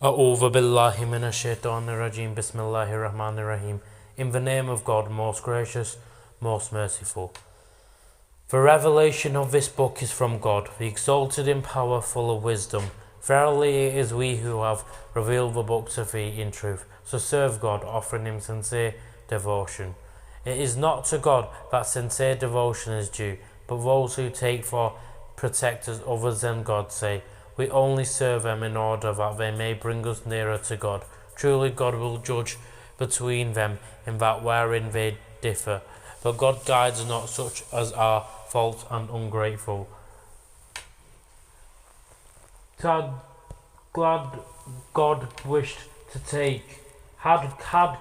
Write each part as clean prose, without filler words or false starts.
A'udhu billahi minash shaitanir rajim. Bismillahir rahmanir rahim. In the name of God, most gracious, most merciful. The revelation of this book is from God, the exalted in power, full of wisdom. Verily it is we who have revealed the book to thee in truth. So serve God, offering him sincere devotion. It is not to God that sincere devotion is due, but those who take for protectors others than God say, we only serve them in order that they may bring us nearer to God. Truly God will judge between them in that wherein they differ. But God guides not such as are false and ungrateful. Had glad God wished to take, had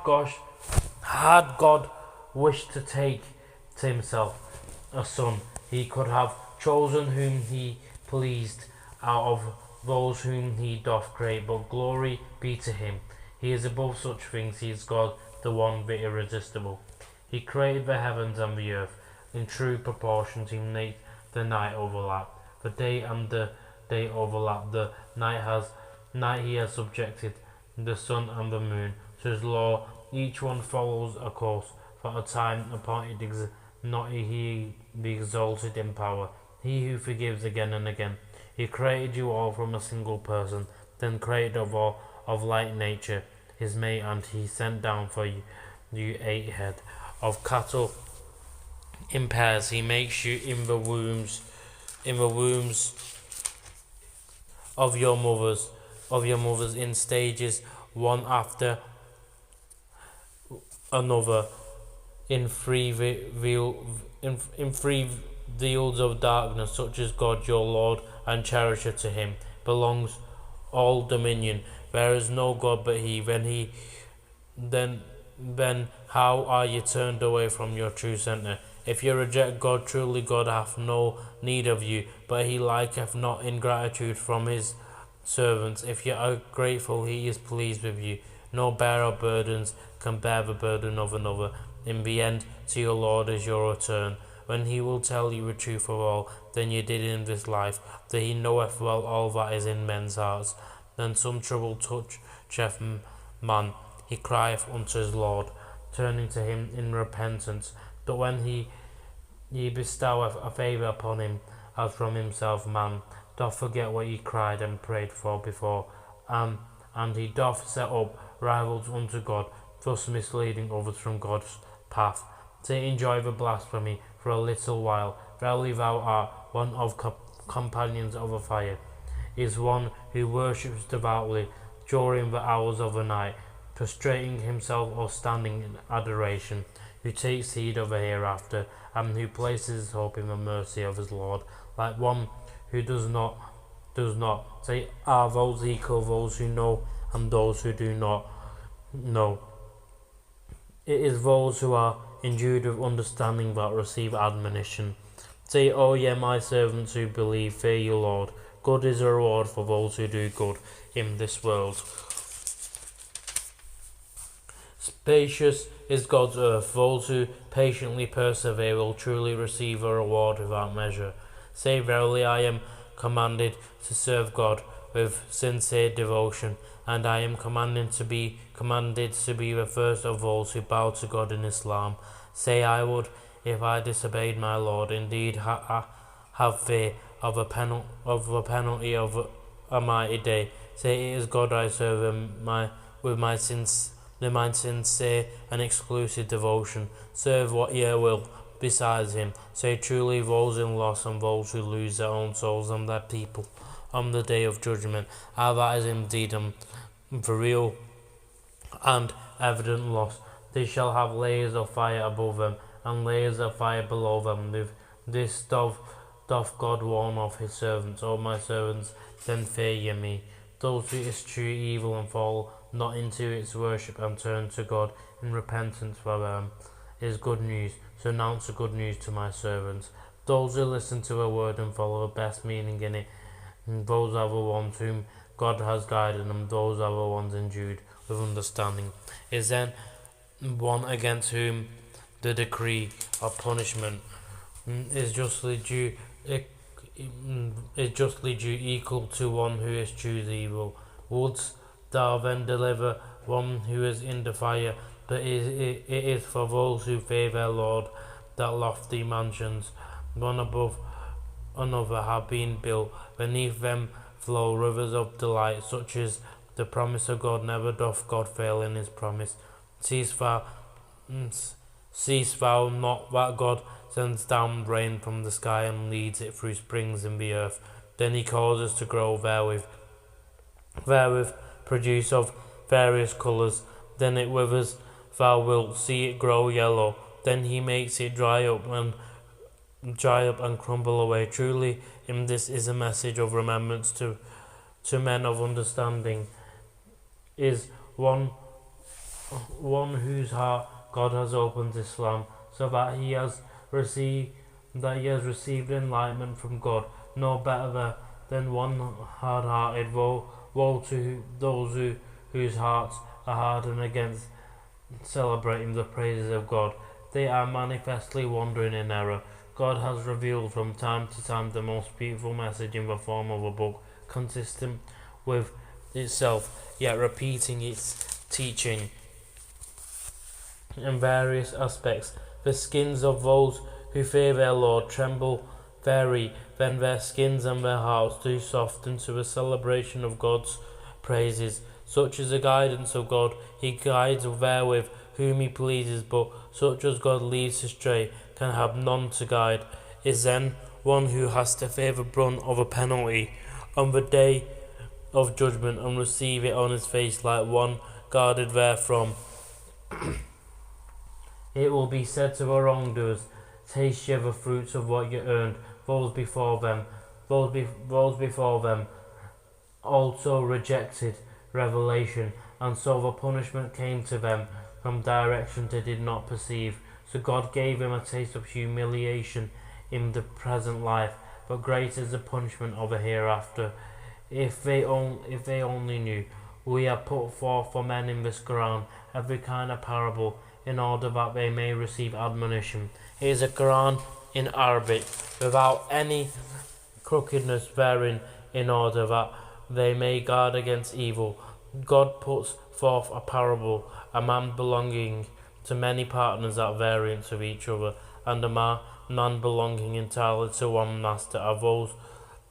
God wished to take to himself a son, he could have chosen whom he pleased out of those whom he doth create, but glory be to him. He is above such things, he is God, the one, the irresistible. He created the heavens and the earth. In true proportions he made the night overlap. The day and the day overlap. The night he has subjected the sun and the moon to his law. Each one follows a course for a time appointed, not he be exalted in power. He who forgives again and again. He created you all from a single person, then created of all of like nature his mate, and he sent down for you 8 head of cattle in pairs. He makes you in the wombs of your mothers in stages, one after another, in three fields of darkness, such as God your Lord and cherisher. To him belongs all dominion. There is no God but he. Then how are you turned away from your true centre? If you reject God, truly God hath no need of you, but he liketh not ingratitude from his servants. If you are grateful, he is pleased with you. No bearer of burdens can bear the burden of another. In the end, to your Lord is your return, when he will tell you the truth of all than you did in this life, that he knoweth well all that is in men's hearts. Then some trouble toucheth man, he crieth unto his Lord, turning to him in repentance. But when he bestoweth a favour upon him, as from himself, man doth forget what he cried and prayed for before, and he doth set up rivals unto God, thus misleading others from God's path. To enjoy the blasphemy for a little while. Verily thou art one of companions of a fire, is one who worships devoutly during the hours of the night, prostrating himself or standing in adoration, who takes heed of the hereafter, and who places his hope in the mercy of his Lord, like one who does not. Say, are those equal, those who know and those who do not know? It is those who are endued with understanding that receive admonition. Say, O ye my servants who believe, fear you Lord. Good is a reward for those who do good in this world. Spacious is God's earth. Those who patiently persevere will truly receive a reward without measure. Say, verily I am commanded to serve God with sincere devotion, and I am commanded to be the first of those who bow to God in Islam. Say, I would, if I disobeyed my Lord, indeed have fear of the penalty of a mighty day. Say, it is God I serve with my sincere and exclusive devotion. Serve what ye will besides him. Say, truly those in loss and those who lose their own souls and their people on the day of judgment, that is indeed for real and evident loss. They shall have layers of fire above them and layers of fire below them. With this doth God warn of his servants. O my servants, then fear ye me. Those who eschew evil and fall not into its worship and turn to God in repentance for them is good news. So announce the good news to my servants. Those who listen to a word and follow the best meaning in it, those are the ones whom God has guided, and those are the ones endued with understanding. Is then one against whom the decree of punishment is justly due equal to one who eschews evil. Wouldst thou then deliver one who is in the fire. But it is for those who fear their Lord that lofty mansions, one above another, have been built. Beneath them flow rivers of delight, such as the promise of God. Never doth God fail in his promise. Seest thou, seest thou not that God sends down rain from the sky and leads it through springs in the earth? Then he causes to grow therewith produce of various colours. Then it withers, thou wilt see it grow yellow. Then he makes it dry up and crumble away. Truly, in this is a message of remembrance to men of understanding. Is one whose heart God has opened Islam, so that he has received enlightenment from God. No better than one hard-hearted. Woe to those whose hearts are hardened against celebrating the praises of God. They are manifestly wandering in error. God has revealed from time to time the most beautiful message in the form of a book, consistent with itself, yet repeating its teaching in various aspects. The skins of those who fear their Lord tremble very, then their skins and their hearts do soften to the celebration of God's praises. Such is the guidance of God. He guides therewith whom he pleases, but such as God leads astray can have none to guide. Is then one who has to fear the brunt of a penalty on the day of judgment and receive it on his face like one guarded therefrom. It will be said to the wrongdoers, taste ye the fruits of what you earned. Those before them also rejected revelation, and so the punishment came to them from direction they did not perceive. So God gave them a taste of humiliation in the present life, but great is the punishment of the hereafter. If they only knew. We have put forth for men in this Quran every kind of parable, in order that they may receive admonition. It is a Quran in Arabic, without any crookedness therein, in order that they may guard against evil. God puts forth a parable, a man belonging to many partners at variance with each other, and a man belonging entirely to one master, are those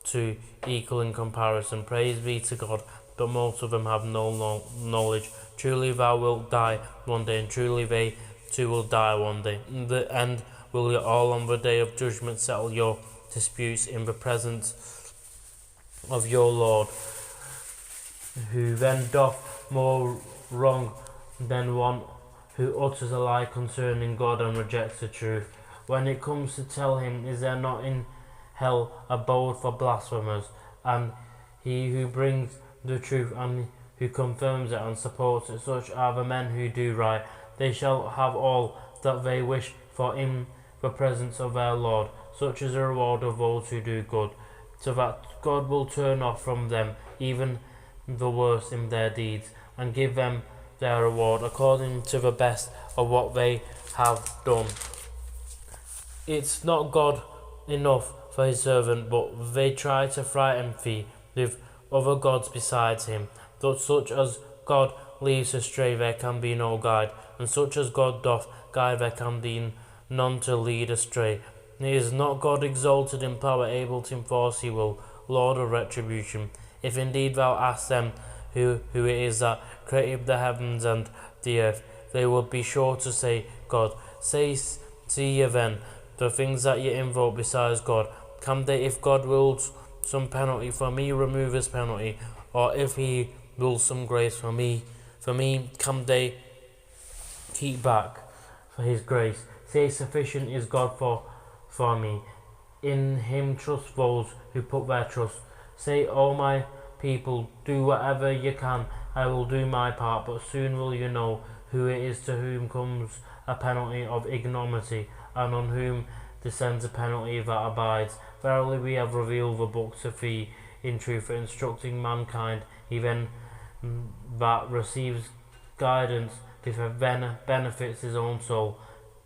two equal in comparison. Praise be to God, but most of them have no knowledge. Truly thou wilt die one day, and truly they too will die one day. In the end will you all on the day of judgment settle your disputes in the presence of your Lord, who then doth more wrong than one who utters a lie concerning God and rejects the truth. When it comes to tell him, is there not in hell abode for blasphemers? And he who brings the truth and who confirms it and supports it, such are the men who do right. They shall have all that they wish for in the presence of their Lord. Such is the reward of those who do good, so that God will turn off from them even the worst in their deeds, and give them their reward according to the best of what they have done. It's not God enough for his servant, but they try to frighten thee with other gods besides him. But such as God leaves astray, there can be no guide, and such as God doth guide, there can be none to lead astray. Is not God exalted in power, able to enforce his will, Lord of retribution? If indeed thou ask them who it is that created the heavens and the earth, they would be sure to say, God. See ye then the things that ye invoke besides God. Can they, if God wills some penalty for me, remove his penalty? Or if he wills some grace for me, can they keep back for his grace? Say, sufficient is God for me. In him trust those who put their trust. Say, O my people, do whatever you can, I will do my part, but soon will you know who it is to whom comes a penalty of ignominy, and on whom descends a penalty that abides. Verily we have revealed the book to thee in truth, for instructing mankind, even that receives guidance benefits his own soul,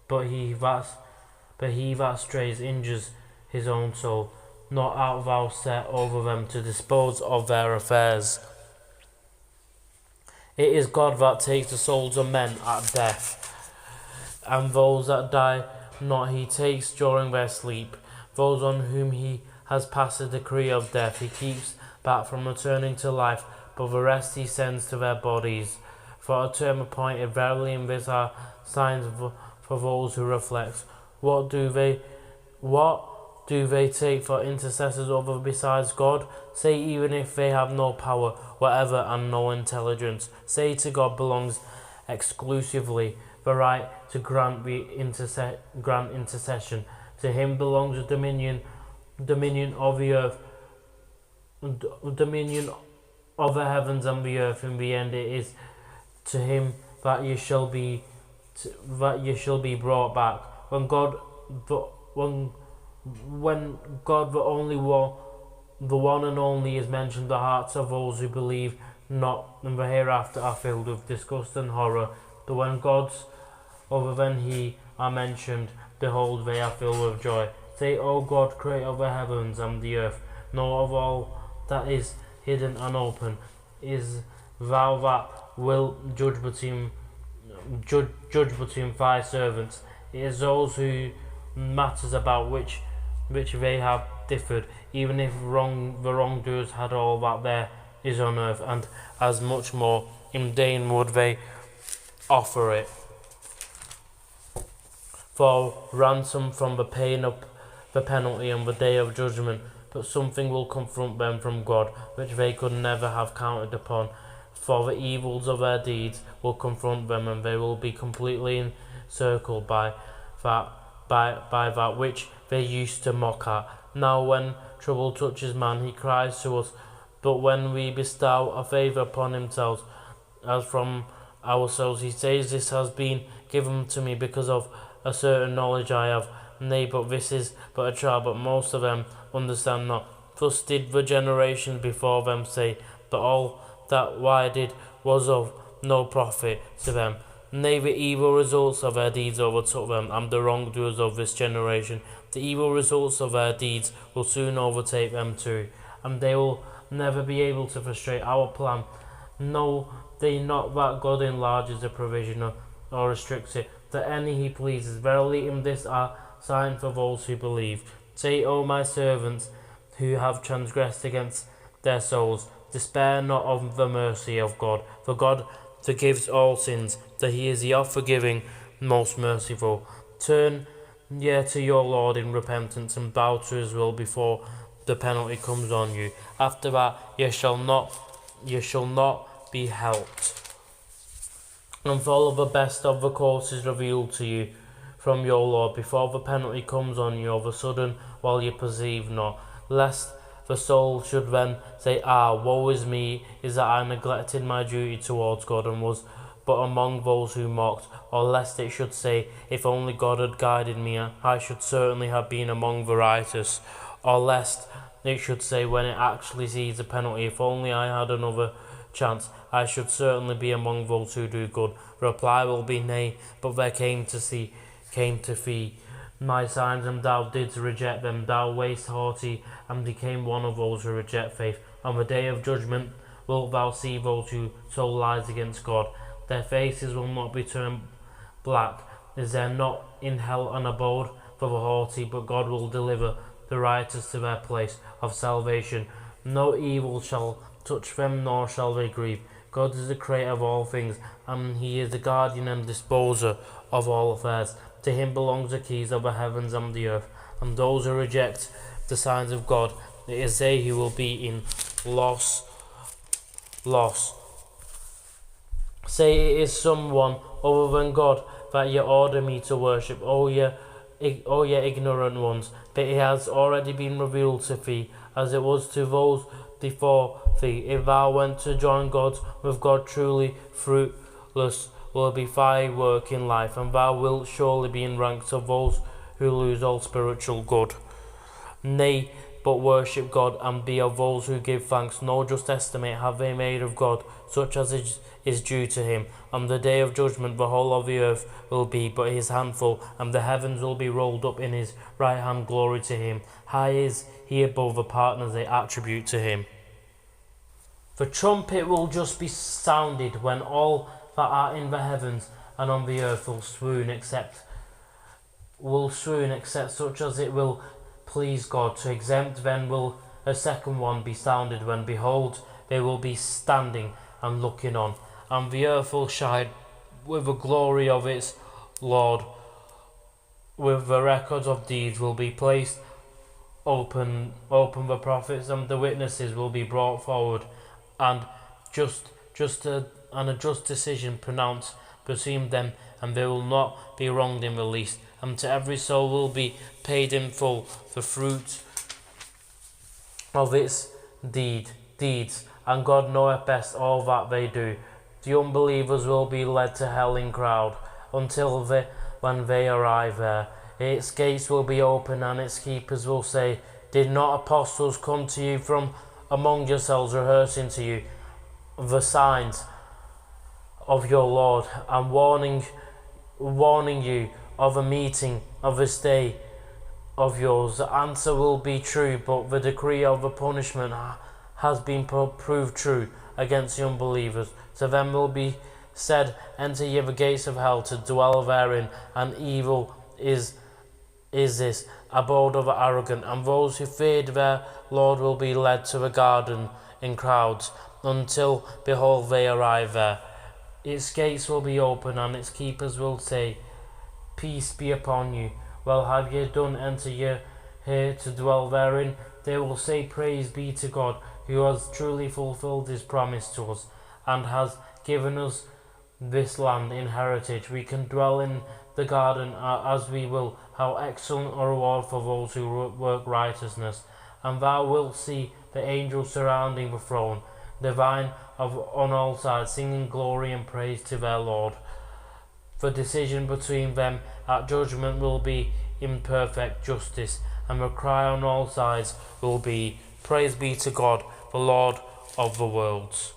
but he that strays injures his own soul. Not art thou set over them to dispose of their affairs. It is God that takes the souls of men at death, and those that die not he takes during their sleep. Those on whom he has passed the decree of death he keeps back from returning to life, but the rest he sends to their bodies for a term appointed. Verily in this are signs for those who reflect. What do they take for intercessors other besides God? Say, even if they have no power whatever and no intelligence, say to God belongs exclusively the right to grant intercession. To him belongs the dominion of the earth, dominion of the heavens and the earth. In the end, it is to him that you shall be brought back. When God the only one, the one and only, is mentioned, the hearts of those who believe not in the hereafter are filled with disgust and horror. But when gods other than he are mentioned, behold, they are filled with joy. Say, O God, creator of the heavens and the earth, know of all that is hidden and open, is thou that will judge between thy servants. It is those who matters about which they have differed, even if the wrongdoers had all that there is on earth, and as much more in vain would they offer it for ransom from the pain of the penalty on the day of judgment. But something will confront them from God, which they could never have counted upon. For the evils of their deeds will confront them, and they will be completely encircled by that which they used to mock at. Now when trouble touches man, he cries to us, but when we bestow a favour upon himself, as from ourselves, he says, this has been given to me because of a certain knowledge I have. Nay, but this is but a trial, but most of them understand not. Thus did the generations before them say, but all that I did was of no profit to them. Nay, the evil results of their deeds overtook them, and the wrongdoers of this generation. The evil results of their deeds will soon overtake them too, and they will never be able to frustrate our plan. Know they not that God enlarges the provision or restricts it, that any he pleases. Verily in this are signs for those who believe. Say, O my servants, who have transgressed against their souls, despair not of the mercy of God, for God forgives all sins, that he is the oft-forgiving, most merciful. Turn ye to your Lord in repentance, and bow to his will before the penalty comes on you. After that ye shall not be helped, and follow the best of the courses revealed to you from your Lord, before the penalty comes on you of a sudden, while you perceive not, lest the soul should then say, woe is me, is that I neglected my duty towards God and was but among those who mocked. Or lest it should say, if only God had guided me, I should certainly have been among the righteous. Or lest it should say, when it actually sees the penalty, if only I had another chance, I should certainly be among those who do good. The reply will be nay, but there came to fee my signs, and thou didst reject them. Thou wast haughty, and became one of those who reject faith. On the day of judgment wilt thou see those who told lies against God. Their faces will not be turned black. Is there not in hell an abode for the haughty? But God will deliver the righteous to their place of salvation. No evil shall touch them, nor shall they grieve. God is the creator of all things, and he is the guardian and disposer of all affairs. To him belongs the keys of the heavens and the earth, and those who reject the signs of God, it is they who will be in loss. Say, it is someone other than God that ye order me to worship, O ye ignorant ones, but it has already been revealed to thee, as it was to those before thee. If thou went to join God with God, truly fruitless will be thy work in life, and thou wilt surely be in ranks of those who lose all spiritual good. Nay, but worship God, and be of those who give thanks. No just estimate have they made of God, such as is due to him. On the day of judgment the whole of the earth will be but his handful, and the heavens will be rolled up in his right hand. Glory to him. High is he above the partners they attribute to him. The trumpet will just be sounded when all that are in the heavens and on the earth will swoon except such as it will please God to exempt. Then will a second one be sounded when behold they will be standing and looking on, and the earth will shine with the glory of its Lord. With the records of deeds will be placed open the prophets and the witnesses will be brought forward, and a just decision pronounced between them, and they will not be wronged in the least, and to every soul will be paid in full the fruit of its deeds, and God knoweth best all that they do. The unbelievers will be led to hell in crowd when they arrive there. Its gates will be open, and its keepers will say, did not apostles come to you from among yourselves, rehearsing to you the signs of your Lord, and warning you of a meeting of this day of yours? The answer will be true, but the decree of the punishment has been proved true against the unbelievers. To them will be said, enter ye the gates of hell to dwell therein, and evil is this abode of the arrogant, and those who feared their Lord will be led to a garden in crowds, until behold they arrive there. Its gates will be open, and its keepers will say, peace be upon you. Well have ye done, enter ye here to dwell therein. They will say, praise be to God, who has truly fulfilled his promise to us, and has given us this land in heritage. We can dwell in the garden as we will. How excellent a reward for those who work righteousness. And thou wilt see the angels surrounding the throne, divine on all sides, singing glory and praise to their Lord. The decision between them at judgment will be in perfect justice, and the cry on all sides will be, praise be to God, the Lord of the worlds.